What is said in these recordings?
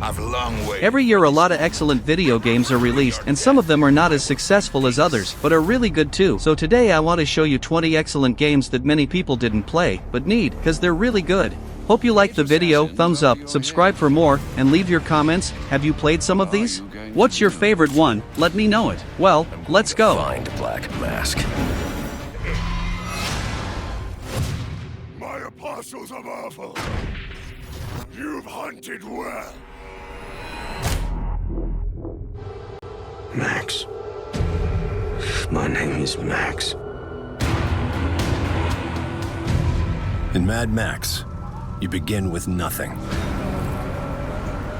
I've long waited. Every year a lot of excellent video games are released, and some of them are not as successful as others, but are really good too. So today I want to show you 20 excellent games that many people didn't play, but need, cause they're really good. Hope you liked the video, thumbs up, subscribe for more, and leave your comments. Have you played some of these? What's your favorite one? Let me know it. Well, let's go. Find Black Mask. My apostles of awful. You've hunted well. Max. My name is Max. In Mad Max, you begin with nothing.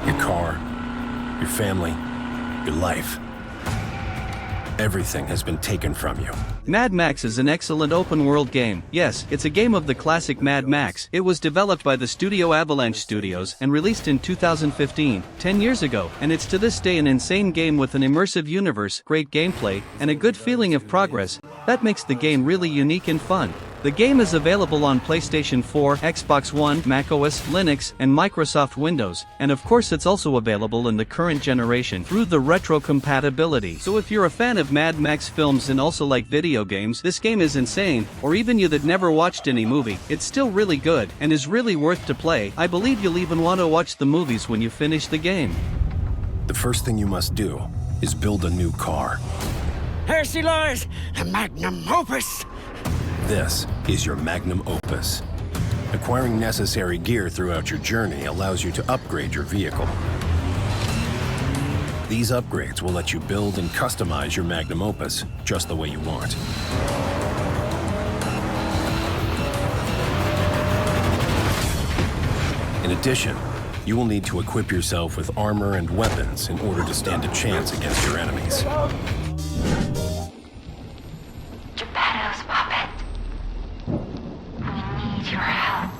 Your car, your family, your life. Everything has been taken from you. Mad Max is an excellent open-world game. Yes, it's a game of the classic Mad Max. It was developed by the studio Avalanche Studios and released in 2015, 10 years ago, and it's to this day an insane game with an immersive universe, great gameplay, and a good feeling of progress. That makes the game really unique and fun. The game is available on PlayStation 4, Xbox One, macOS, Linux, and Microsoft Windows, and of course it's also available in the current generation through the retro compatibility. So if you're a fan of Mad Max films and also like video games, this game is insane, or even you that never watched any movie, it's still really good, and is really worth to play. I believe you'll even want to watch the movies when you finish the game. The first thing you must do is build a new car. Here she lies, the magnum opus. This is your magnum opus. Acquiring necessary gear throughout your journey allows you to upgrade your vehicle. These upgrades will let you build and customize your magnum opus just the way you want. In addition, you will need to equip yourself with armor and weapons in order to stand a chance against your enemies. Geppetto's puppet. We need your help.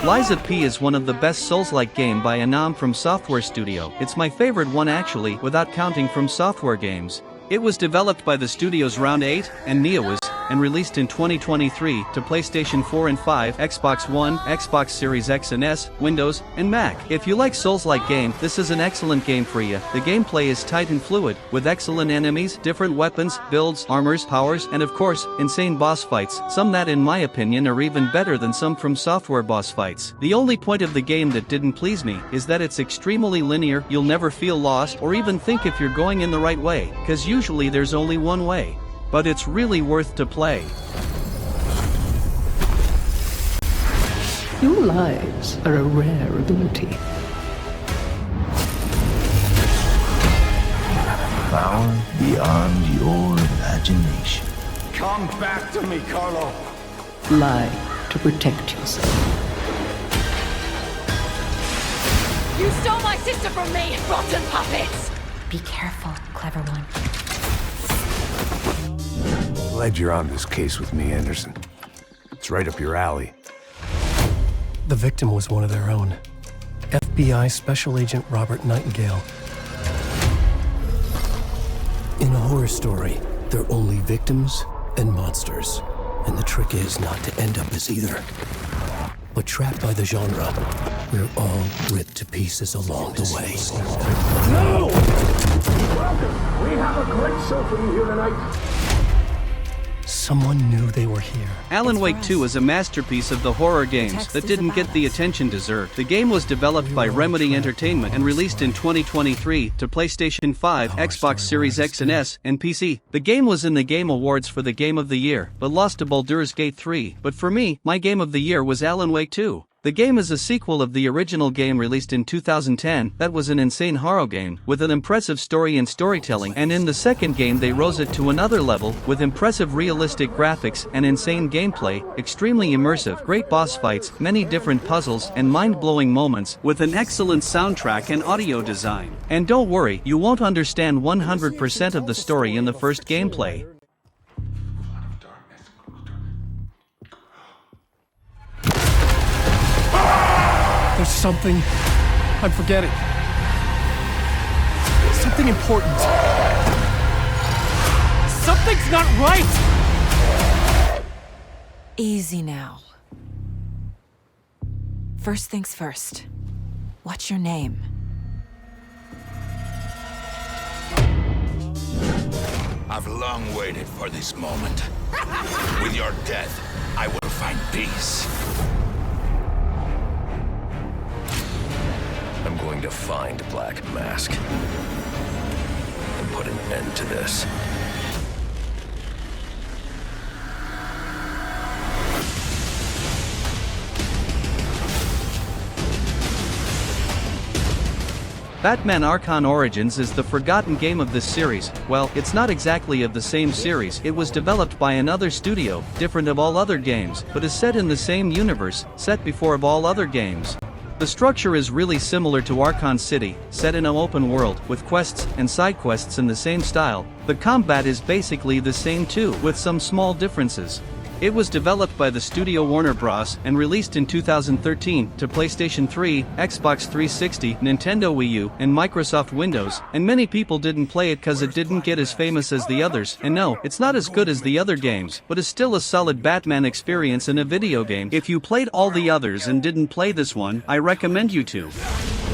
Lies of P is one of the best Souls-like game by Anam from Software Studio. It's my favorite one actually, without counting from software games. It was developed by the studios Round 8 and Neowiz, and released in 2023 to PlayStation 4 and 5, Xbox One, Xbox Series X and S, Windows, and Mac. If you like Souls-like game, this is an excellent game for you. The gameplay is tight and fluid, with excellent enemies, different weapons, builds, armors, powers, and of course, insane boss fights, some that in my opinion are even better than some from software boss fights. The only point of the game that didn't please me is that it's extremely linear, you'll never feel lost or even think if you're going in the right way, cause usually there's only one way. But it's really worth to play. Your lies are a rare ability. Power beyond your imagination. Come back to me, Carlo. Lie to protect yourself. You stole my sister from me, rotten puppets! Be careful, clever one. Glad you're on this case with me, Anderson. It's right up your alley. The victim was one of their own. FBI Special Agent Robert Nightingale. In a horror story, there are only victims and monsters. And the trick is not to end up as either. But trapped by the genre, we're all ripped to pieces along the way. No! Welcome! We have a great show for you here tonight. Someone knew they were here. Alan Wake 2 is a masterpiece of the horror games that didn't get the attention deserved. The game was developed by Remedy Entertainment and released in 2023 to PlayStation 5, Xbox Series X and S, and PC. The game was in the Game Awards for the Game of the Year, but lost to Baldur's Gate 3. But for me, my Game of the Year was Alan Wake 2. The game is a sequel of the original game released in 2010, that was an insane horror game, with an impressive story and storytelling, and in the second game they rose it to another level, with impressive realistic realistic graphics and insane gameplay, extremely immersive, great boss fights, many different puzzles, and mind-blowing moments, with an excellent soundtrack and audio design. And don't worry, you won't understand 100% of the story in the first gameplay. There's something I'm forgetting. Something important. Something's not right! Easy now. First things first. What's your name? I've long waited for this moment. With your death, I will find peace. I'm going to find Black Mask and put an end to this. Batman Arkham Origins is the forgotten game of this series. Well, it's not exactly of the same series. It was developed by another studio, different of all other games, but is set in the same universe, set before of all other games. The structure is really similar to Arkham City, set in an open world, with quests and side quests in the same style. The combat is basically the same too, with some small differences. It was developed by the studio Warner Bros. And released in 2013 to PlayStation 3, Xbox 360, Nintendo Wii U, and Microsoft Windows, and many people didn't play it cause it didn't get as famous as the others, and no, it's not as good as the other games, but is still a solid Batman experience in a video game. If you played all the others and didn't play this one, I recommend you to.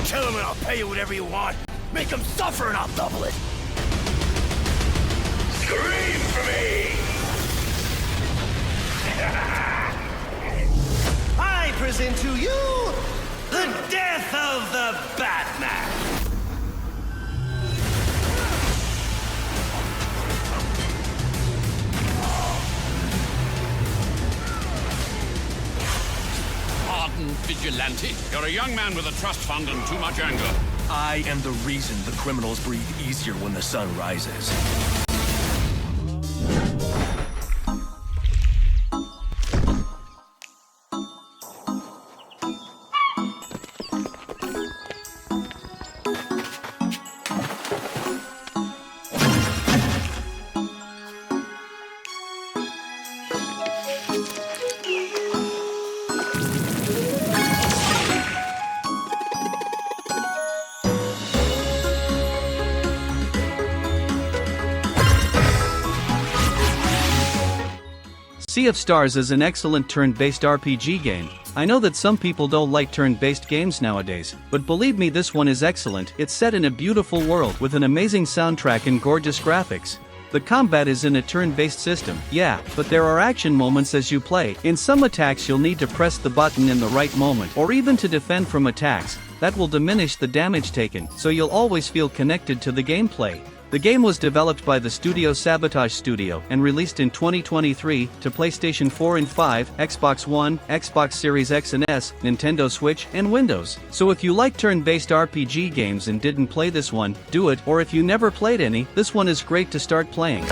Kill him and I'll pay you whatever you want. Make him suffer and I'll double it. Scream for me! I present to you the death of the Batman! Pardon, vigilante. You're a young man with a trust fund and too much anger. I am the reason the criminals breathe easier when the sun rises. Sea of Stars is an excellent turn-based RPG game. I know that some people don't like turn-based games nowadays, but believe me, this one is excellent. It's set in a beautiful world with an amazing soundtrack and gorgeous graphics. The combat is in a turn-based system, yeah, but there are action moments as you play. In some attacks you'll need to press the button in the right moment, or even to defend from attacks. That will diminish the damage taken, so you'll always feel connected to the gameplay. The game was developed by the studio Sabotage Studio and released in 2023 to PlayStation 4 and 5, Xbox One, Xbox Series X and S, Nintendo Switch, and Windows. So if you like turn-based RPG games and didn't play this one, do it, or if you never played any, this one is great to start playing.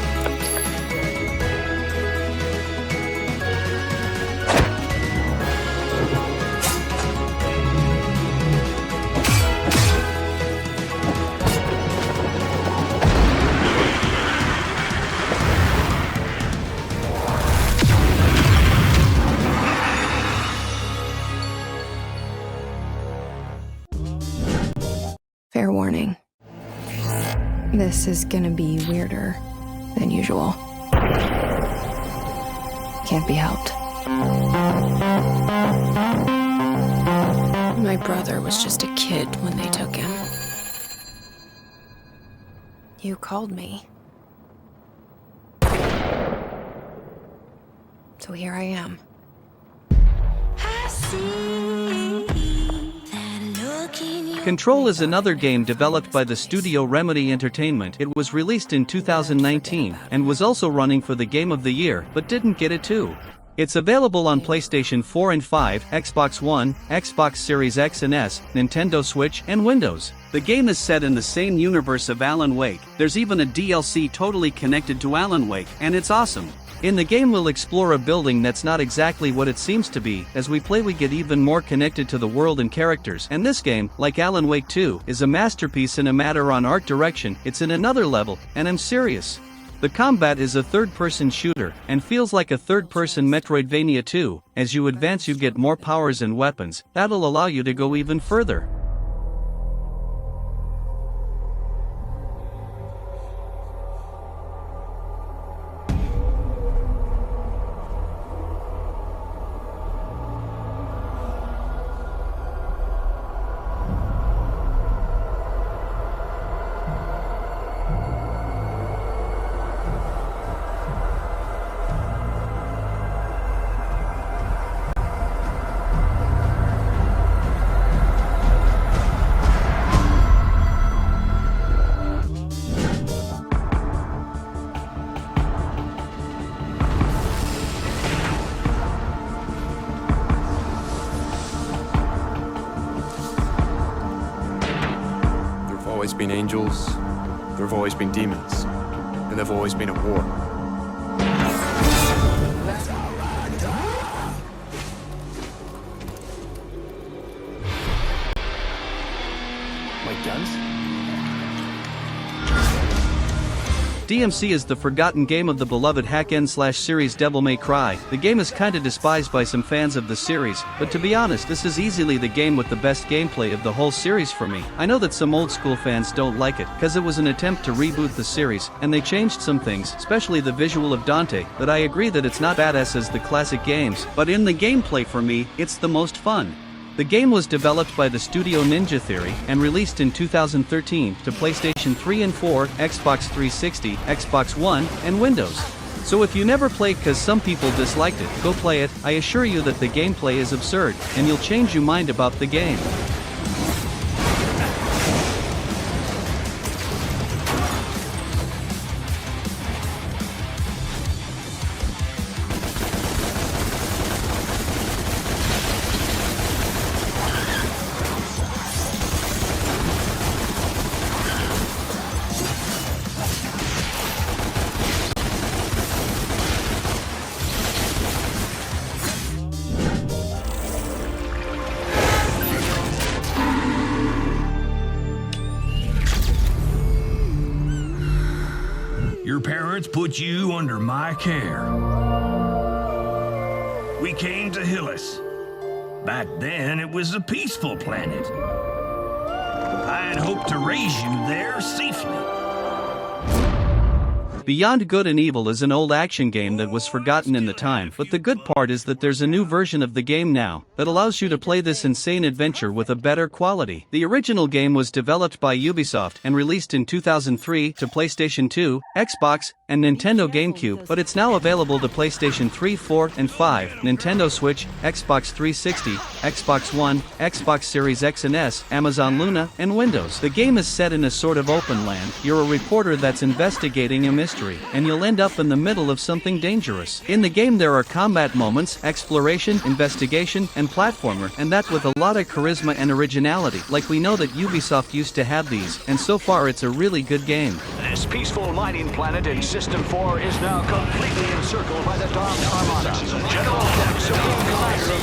Fair warning. This is gonna be weirder than usual. Can't be helped. My brother was just a kid when they took him. You called me. So here I am. Control is another game developed by the studio Remedy Entertainment. It was released in 2019 and was also running for the Game of the Year, but didn't get it too. It's available on PlayStation 4 and 5, Xbox One, Xbox Series X and S, Nintendo Switch, and Windows. The game is set in the same universe of Alan Wake. There's even a DLC totally connected to Alan Wake, and it's awesome. In the game we'll explore a building that's not exactly what it seems to be. As we play we get even more connected to the world and characters. And this game, like Alan Wake 2, is a masterpiece in a matter on art direction. It's in another level, and I'm serious. The combat is a third-person shooter, and feels like a third-person Metroidvania 2. As you advance you get more powers and weapons, that'll allow you to go even further. There've always been angels, there've always been demons, and there've always been a war. My guns? DMC is the forgotten game of the beloved hack-and-slash series Devil May Cry. The game is kinda despised by some fans of the series, but to be honest this is easily the game with the best gameplay of the whole series for me. I know that some old school fans don't like it, cause it was an attempt to reboot the series, and they changed some things, especially the visual of Dante, but I agree that it's not badass as the classic games, but in the gameplay for me, it's the most fun. The game was developed by the studio Ninja Theory and released in 2013 to PlayStation 3 and 4, Xbox 360, Xbox One, and Windows. So if you never played cause some people disliked it, go play it. I assure you that the gameplay is absurd, and you'll change your mind about the game. Your parents put you under my care. We came to Hillis. Back then, it was a peaceful planet. I'd hoped to raise you there safely. Beyond Good and Evil is an old action game that was forgotten in the time, but the good part is that there's a new version of the game now that allows you to play this insane adventure with a better quality. The original game was developed by Ubisoft and released in 2003 to PlayStation 2, Xbox, and Nintendo GameCube, but it's now available to PlayStation 3, 4, and 5, Nintendo Switch, Xbox 360, Xbox One, Xbox Series X and S, Amazon Luna, and Windows. The game is set in a sort of open land. You're a reporter that's investigating a mystery, and you'll end up in the middle of something dangerous. In the game there are combat moments, exploration, investigation, and platformer, and that with a lot of charisma and originality, like we know that Ubisoft used to have these, and so far it's a really good game. This peaceful mining planet in System 4 is now completely encircled by the Dark Armada. General Supreme Commander of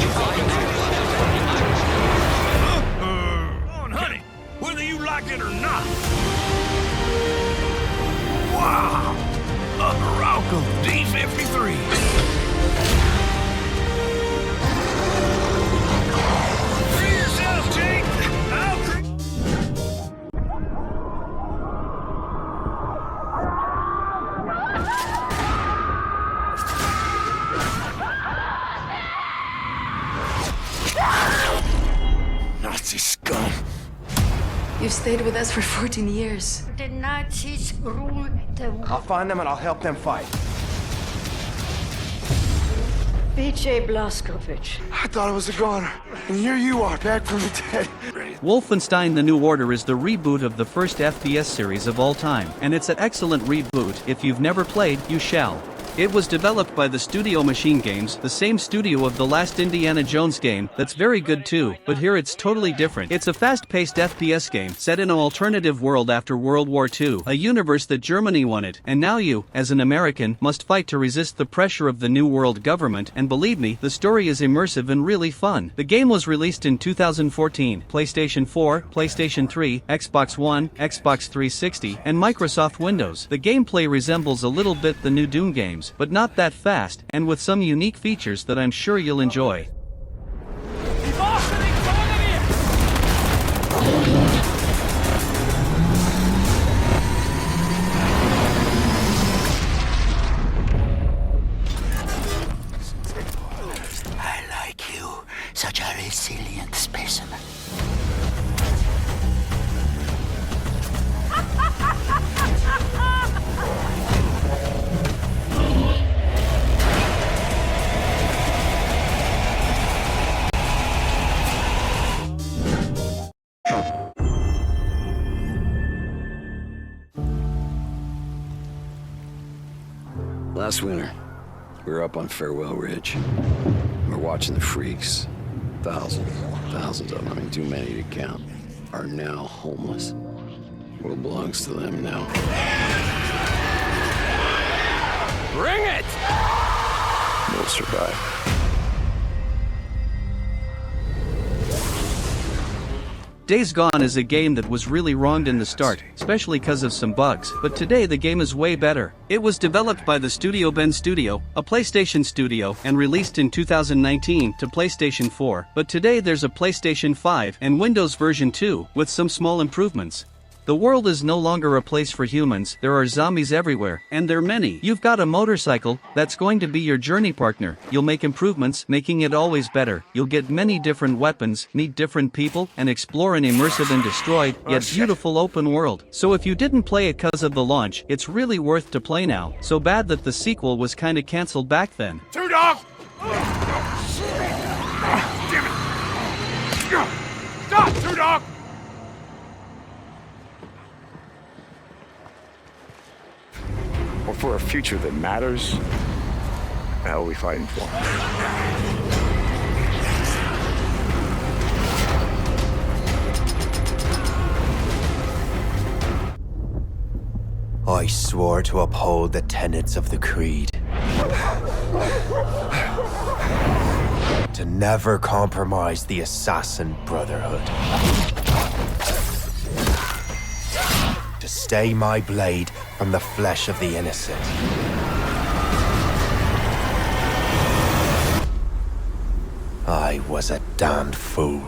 Come on, honey. Whether you like it or not. Wow! A Arauco D-53. Free yourself, Jake! Nazi scum. You've stayed with us for 14 years. The Nazis rule the world. I'll find them and I'll help them fight. B.J. Blazkowicz. I thought I was a goner, and here you are, back from the dead. Wolfenstein: The New Order is the reboot of the first FPS series of all time, and it's an excellent reboot. If you've never played, you shall. It was developed by the studio Machine Games, the same studio of the last Indiana Jones game, that's very good too, but here it's totally different. It's a fast-paced FPS game, set in an alternative world after World War II, a universe that Germany wanted, and now you, as an American, must fight to resist the pressure of the New World government, and believe me, the story is immersive and really fun. The game was released in 2014, PlayStation 4, PlayStation 3, Xbox One, Xbox 360, and Microsoft Windows. The gameplay resembles a little bit the new Doom games, but not that fast, and with some unique features that I'm sure you'll enjoy. I like you, such a resilient specimen. Last winter, we were up on Farewell Ridge. We're watching the freaks. Thousands of them, I mean, too many to count, are now homeless. The world belongs to them now. Bring it! We'll survive. Days Gone is a game that was really wronged in the start, especially because of some bugs, but today the game is way better. It was developed by the studio Bend Studio, a PlayStation studio, and released in 2019 to PlayStation 4, but today there's a PlayStation 5 and Windows version 2, with some small improvements. The world is no longer a place for humans, there are zombies everywhere, and they're many. You've got a motorcycle, that's going to be your journey partner. You'll make improvements, making it always better. You'll get many different weapons, meet different people, and explore an immersive and destroyed, yet beautiful open world. So if you didn't play it cause of the launch, it's really worth to play now. So bad that the sequel was kinda cancelled back then. Two dogs! Stop, Two Dog! Or for a future that matters, that will we fighting for. I swore to uphold the tenets of the Creed. To never compromise the Assassin Brotherhood. To stay my blade from the flesh of the innocent. I was a damned fool.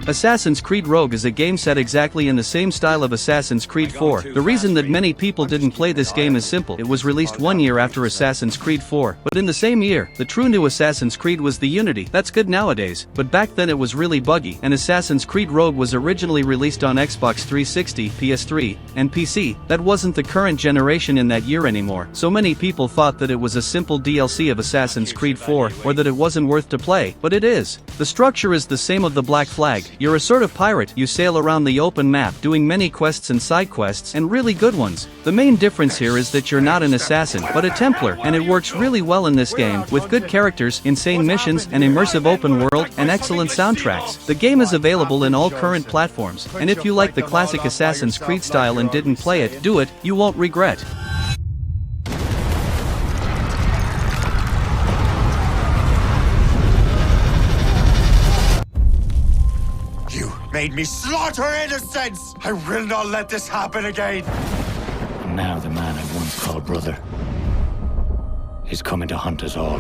Assassin's Creed Rogue is a game set exactly in the same style of Assassin's Creed 4. The reason that many people didn't play this game is simple. It was released 1 year after Assassin's Creed 4, but in the same year, the true new Assassin's Creed was the Unity. That's good nowadays, but back then it was really buggy, and Assassin's Creed Rogue was originally released on Xbox 360, PS3, and PC. That wasn't the current generation in that year anymore, so many people thought that it was a simple DLC of Assassin's Creed 4, or that it wasn't worth to play, but it is. The structure is the same of the Black Flag. You're a sort of pirate, you sail around the open map doing many quests and side quests, and really good ones. The main difference here is that you're not an assassin, but a Templar, and it works really well in this game, with good characters, insane missions, an immersive open world, and excellent soundtracks. The game is available in all current platforms, and if you like the classic Assassin's Creed style and didn't play it, do it, you won't regret. Made me slaughter innocents! I will not let this happen again! And now the man I once called brother is coming to hunt us all.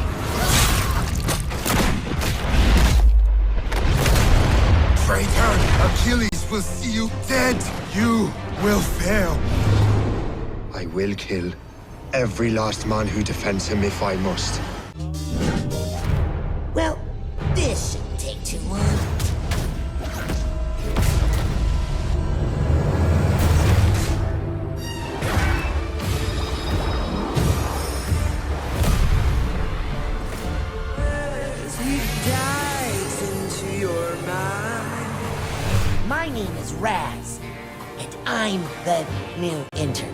Traitor! Achilles will see you dead! You will fail! I will kill every last man who defends him if I must. Well, this shouldn't take too long. My name is Raz, and I'm the new intern.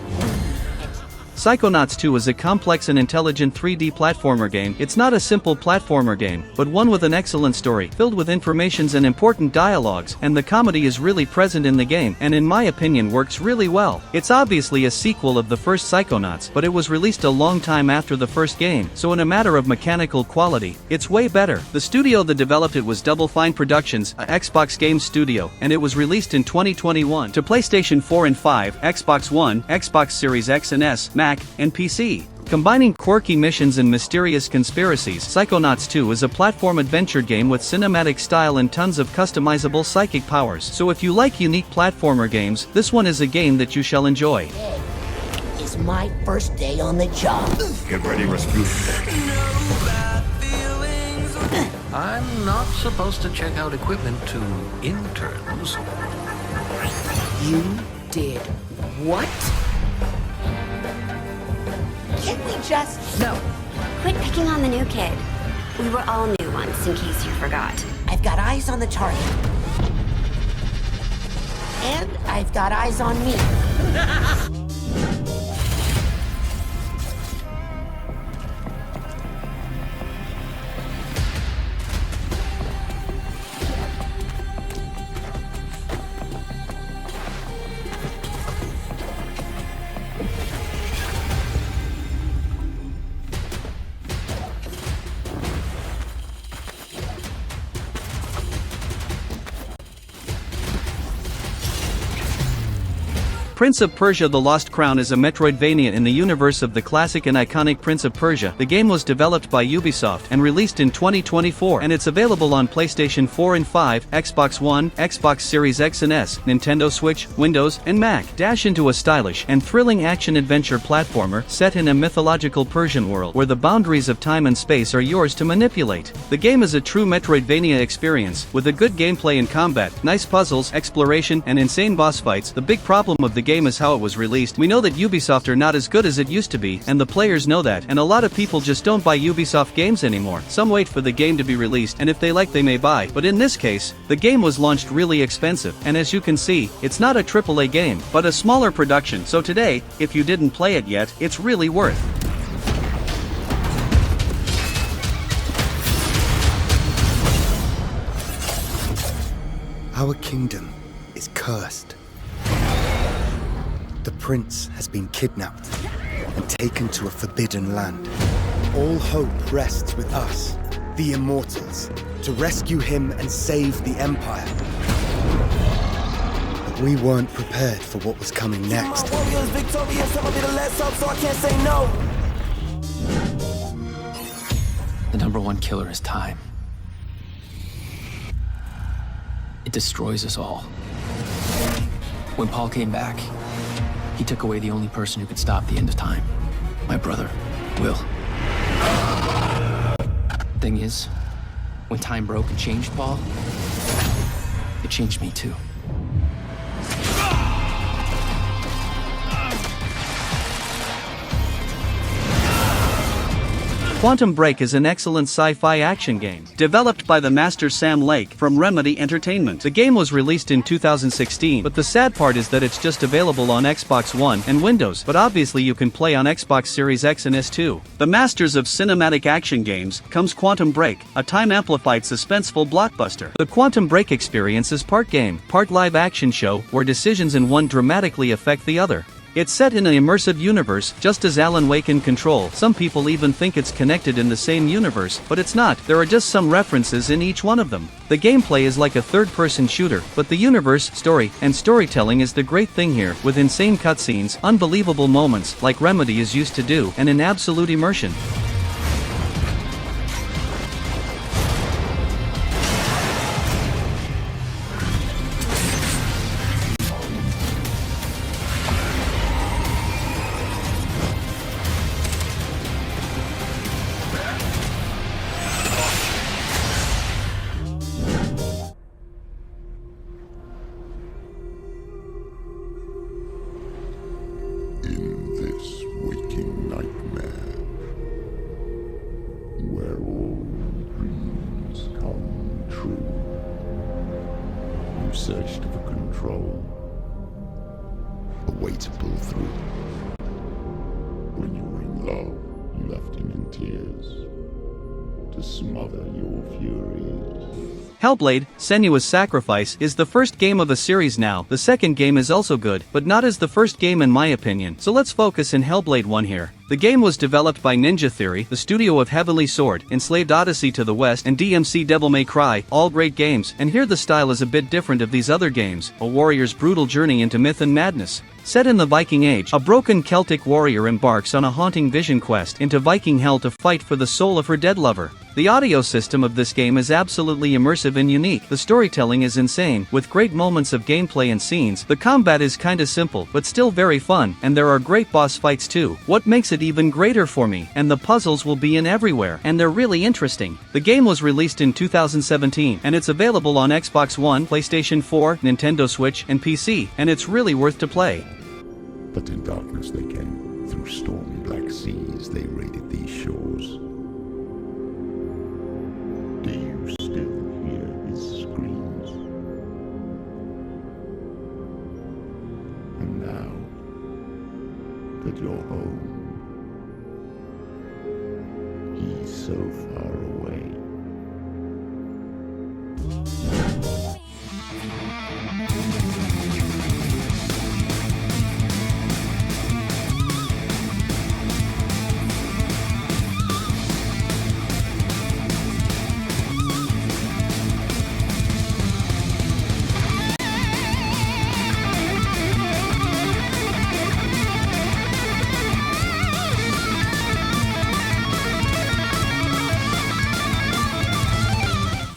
And Psychonauts 2 is a complex and intelligent 3D platformer game. It's not a simple platformer game, but one with an excellent story, filled with informations and important dialogues, and the comedy is really present in the game, and in my opinion works really well. It's obviously a sequel of the first Psychonauts, but it was released a long time after the first game, so in a matter of mechanical quality, it's way better. The studio that developed it was Double Fine Productions, a Xbox Games studio, and it was released in 2021 to PlayStation 4 and 5, Xbox One, Xbox Series X and S, Mac, and PC. Combining quirky missions and mysterious conspiracies, Psychonauts 2 is a platform adventure game with cinematic style and tons of customizable psychic powers. So if you like unique platformer games, this one is a game that you shall enjoy. It's my first day on the job. Get ready, Rasputin. I'm not supposed to check out equipment to interns. You did what? Can't we just... No. Quit picking on the new kid. We were all new once, in case you forgot. I've got eyes on the target. And I've got eyes on me. Prince of Persia: The Lost Crown is a Metroidvania in the universe of the classic and iconic Prince of Persia. The game was developed by Ubisoft and released in 2024, and it's available on PlayStation 4 and 5, Xbox One, Xbox Series X and S, Nintendo Switch, Windows, and Mac. Dash into a stylish and thrilling action-adventure platformer set in a mythological Persian world where the boundaries of time and space are yours to manipulate. The game is a true Metroidvania experience, with a good gameplay and combat, nice puzzles, exploration, and insane boss fights. The big problem of the game is how it was released. We know that Ubisoft are not as good as it used to be, and the players know that, and a lot of people just don't buy Ubisoft games anymore. Some wait for the game to be released, and if they like they may buy, but in this case, the game was launched really expensive, and as you can see, it's not a AAA game, but a smaller production, so today, if you didn't play it yet, it's really worth. Our kingdom is cursed. The prince has been kidnapped and taken to a forbidden land. All hope rests with us, the Immortals, to rescue him and save the Empire. But we weren't prepared for what was coming next. The number one killer is time. It destroys us all. When Paul came back, he took away the only person who could stop the end of time. My brother, Will. Thing is, when time broke and changed Paul, it changed me too. Quantum Break is an excellent sci-fi action game, developed by the master Sam Lake from Remedy Entertainment. The game was released in 2016, but the sad part is that it's just available on Xbox One and Windows, but obviously you can play on Xbox Series X and S too. The masters of cinematic action games comes Quantum Break, a time-amplified suspenseful blockbuster. The Quantum Break experience is part game, part live action show, where decisions in one dramatically affect the other. It's set in an immersive universe, just as Alan Wake and Control. Some people even think it's connected in the same universe, but it's not. There are just some references in each one of them. The gameplay is like a third-person shooter, but the universe, story, and storytelling is the great thing here, with insane cutscenes, unbelievable moments, like Remedy is used to do, and an absolute immersion. Searched for control, a way to pull through. tears, to smother your furies. Hellblade: Senua's Sacrifice is the first game of a series now. The second game is also good, but not as the first game in my opinion. So let's focus in Hellblade 1 here. The game was developed by Ninja Theory, the studio of Heavenly Sword, Enslaved Odyssey to the West, and DMC Devil May Cry, all great games, and here the style is a bit different of these other games, a warrior's brutal journey into myth and madness. Set in the Viking Age, a broken Celtic warrior embarks on a haunting vision quest into Viking hell to fight for the soul of her dead lover. The audio system of this game is absolutely immersive and unique. The storytelling is insane, with great moments of gameplay and scenes. The combat is kinda simple, but still very fun, and there are great boss fights too. What makes it even greater for me, and the puzzles will be in everywhere, and they're really interesting. The game was released in 2017, and it's available on Xbox One, PlayStation 4, Nintendo Switch, and PC, and it's really worth to play. But in darkness they came, through stormy black seas they raided these shores. Do you still hear his screams? And now that you're home, he's so far away.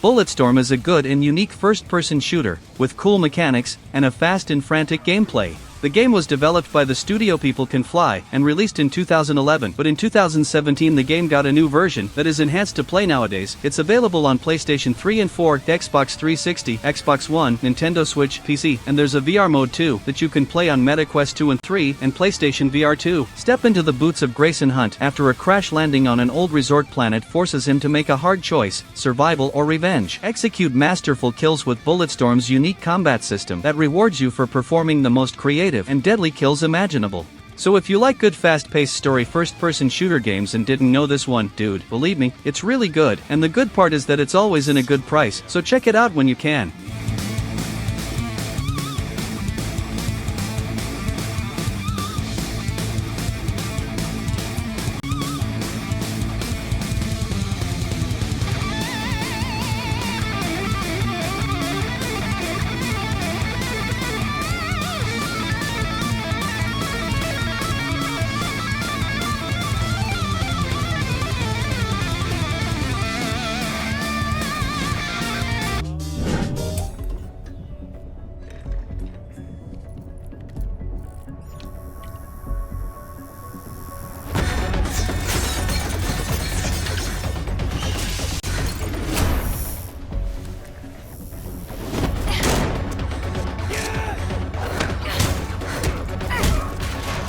Bulletstorm is a good and unique first-person shooter, with cool mechanics, and a fast and frantic gameplay. The game was developed by the studio People Can Fly, and released in 2011, but in 2017 the game got a new version that is enhanced to play nowadays. It's available on PlayStation 3 and 4, Xbox 360, Xbox One, Nintendo Switch, PC, and there's a VR mode too, that you can play on MetaQuest 2 and 3, and PlayStation VR 2. Step into the boots of Grayson Hunt after a crash landing on an old resort planet forces him to make a hard choice, survival or revenge. Execute masterful kills with Bulletstorm's unique combat system that rewards you for performing the most creative and deadly kills imaginable. So if you like good fast-paced story first-person shooter games and didn't know this one, dude, believe me, it's really good, and the good part is that it's always in a good price, so check it out when you can.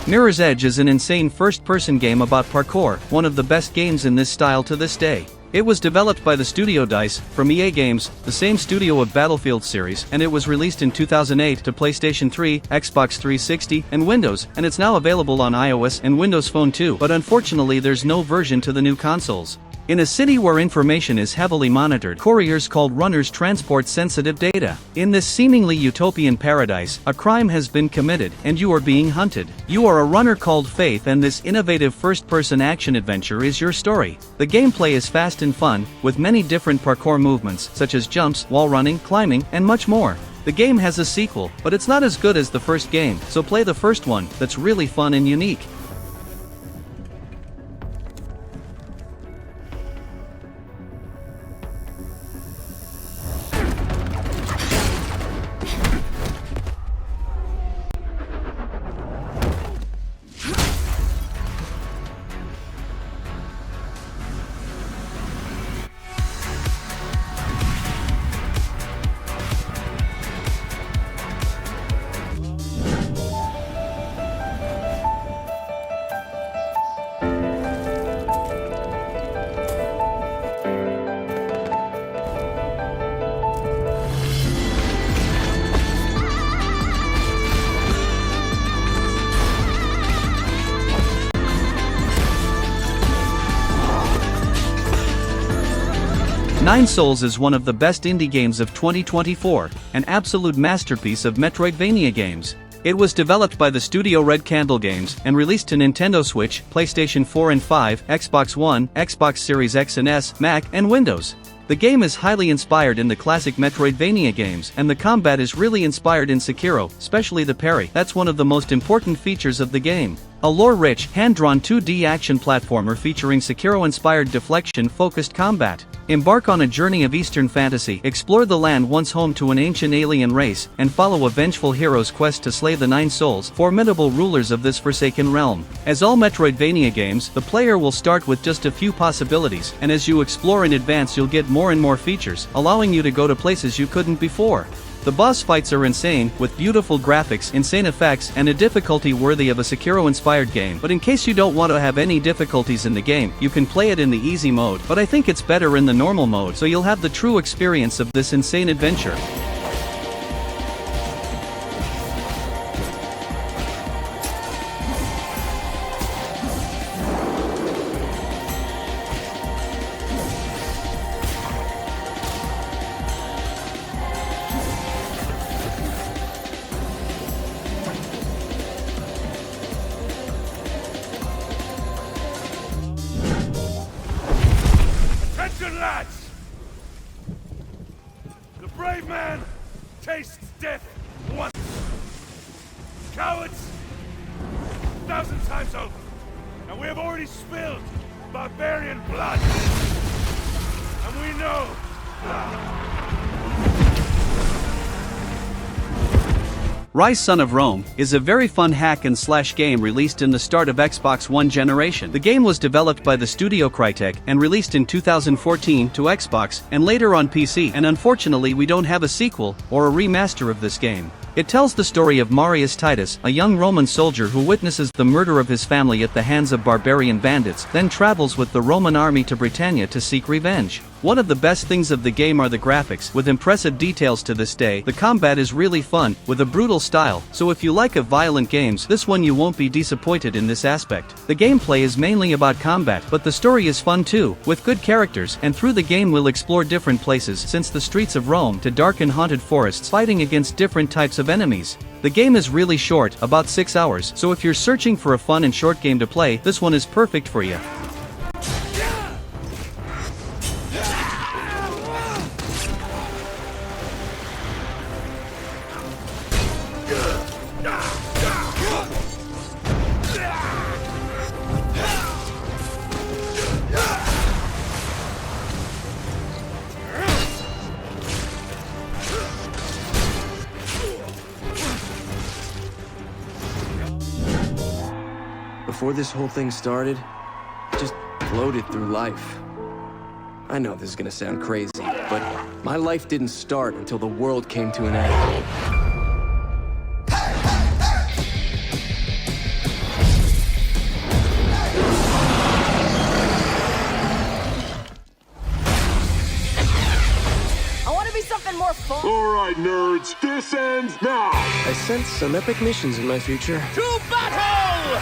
Mirror's Edge is an insane first-person game about parkour, one of the best games in this style to this day. It was developed by the studio DICE, from EA Games, the same studio of Battlefield series, and it was released in 2008 to PlayStation 3, Xbox 360, and Windows, and it's now available on iOS and Windows Phone too, but unfortunately there's no version to the new consoles. In a city where information is heavily monitored, couriers called runners transport sensitive data. In this seemingly utopian paradise, a crime has been committed, and you are being hunted. You are a runner called Faith, and this innovative first-person action adventure is your story. The gameplay is fast and fun, with many different parkour movements, such as jumps, wall running, climbing, and much more. The game has a sequel, but it's not as good as the first game, so play the first one, that's really fun and unique. Nine Souls is one of the best indie games of 2024, an absolute masterpiece of Metroidvania games. It was developed by the studio Red Candle Games and released to Nintendo Switch, PlayStation 4 and 5, Xbox One, Xbox Series X and S, Mac, and Windows. The game is highly inspired in the classic Metroidvania games, and the combat is really inspired in Sekiro, especially the parry. That's one of the most important features of the game. A lore-rich, hand-drawn 2D action platformer featuring Sekiro-inspired deflection-focused combat. Embark on a journey of Eastern fantasy, explore the land once home to an ancient alien race, and follow a vengeful hero's quest to slay the Nine Souls, formidable rulers of this forsaken realm. As all Metroidvania games, the player will start with just a few possibilities, and as you explore in advance you'll get more and more features, allowing you to go to places you couldn't before. The boss fights are insane, with beautiful graphics, insane effects, and a difficulty worthy of a Sekiro-inspired game. But in case you don't want to have any difficulties in the game, you can play it in the easy mode, but I think it's better in the normal mode, so you'll have the true experience of this insane adventure. Attention, lads! The brave man tastes death once. Cowards, 1,000 times over. And we have already spilled barbarian blood. And we know. Rise Son of Rome is a very fun hack-and-slash game released in the start of Xbox One generation. The game was developed by the studio Crytek and released in 2014 to Xbox and later on PC, and unfortunately we don't have a sequel or a remaster of this game. It tells the story of Marius Titus, a young Roman soldier who witnesses the murder of his family at the hands of barbarian bandits, then travels with the Roman army to Britannia to seek revenge. One of the best things of the game are the graphics, with impressive details to this day. The combat is really fun, with a brutal style, so if you like violent games, this one you won't be disappointed in this aspect. The gameplay is mainly about combat, but the story is fun too, with good characters, and through the game we'll explore different places, since the streets of Rome to dark and haunted forests, fighting against different types of enemies. The game is really short, about 6 hours, so if you're searching for a fun and short game to play, this one is perfect for you. Before this whole thing started, I just floated through life. I know this is gonna sound crazy, but my life didn't start until the world came to an end. More fun. All right, nerds, this ends now. I sense some epic missions in my future. To battle!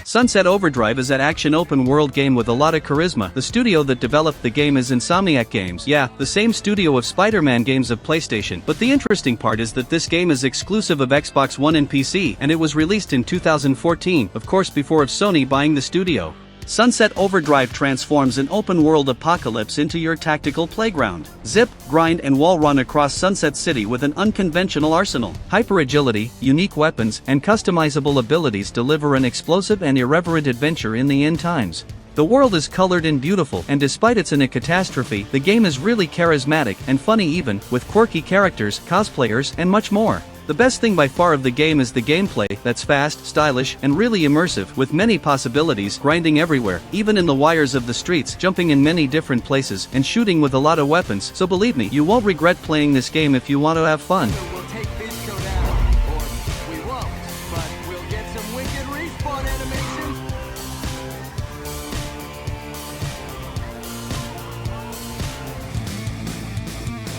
Sunset Overdrive is an action open-world game with a lot of charisma. The studio that developed the game is Insomniac Games. Yeah, the same studio of Spider-Man games of PlayStation. But the interesting part is that this game is exclusive of Xbox One and PC, and it was released in 2014, of course before of Sony buying the studio. Sunset Overdrive transforms an open-world apocalypse into your tactical playground. Zip, grind and wall run across Sunset City with an unconventional arsenal. Hyper-agility, unique weapons, and customizable abilities deliver an explosive and irreverent adventure in the end times. The world is colored and beautiful, and despite it's in a catastrophe, the game is really charismatic and funny even, with quirky characters, cosplayers, and much more. The best thing by far of the game is the gameplay, that's fast, stylish, and really immersive, with many possibilities, grinding everywhere, even in the wires of the streets, jumping in many different places, and shooting with a lot of weapons, so believe me, you won't regret playing this game if you want to have fun. We'll take Visco down, or we won't, but we'll get some wicked respawn animations.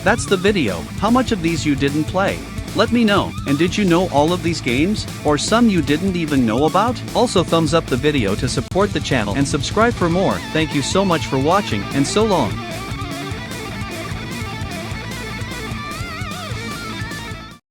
That's the video. How much of these you didn't play? Let me know. And did you know all of these games? Or some you didn't even know about? Also thumbs up the video to support the channel and subscribe for more. Thank you so much for watching, and so long.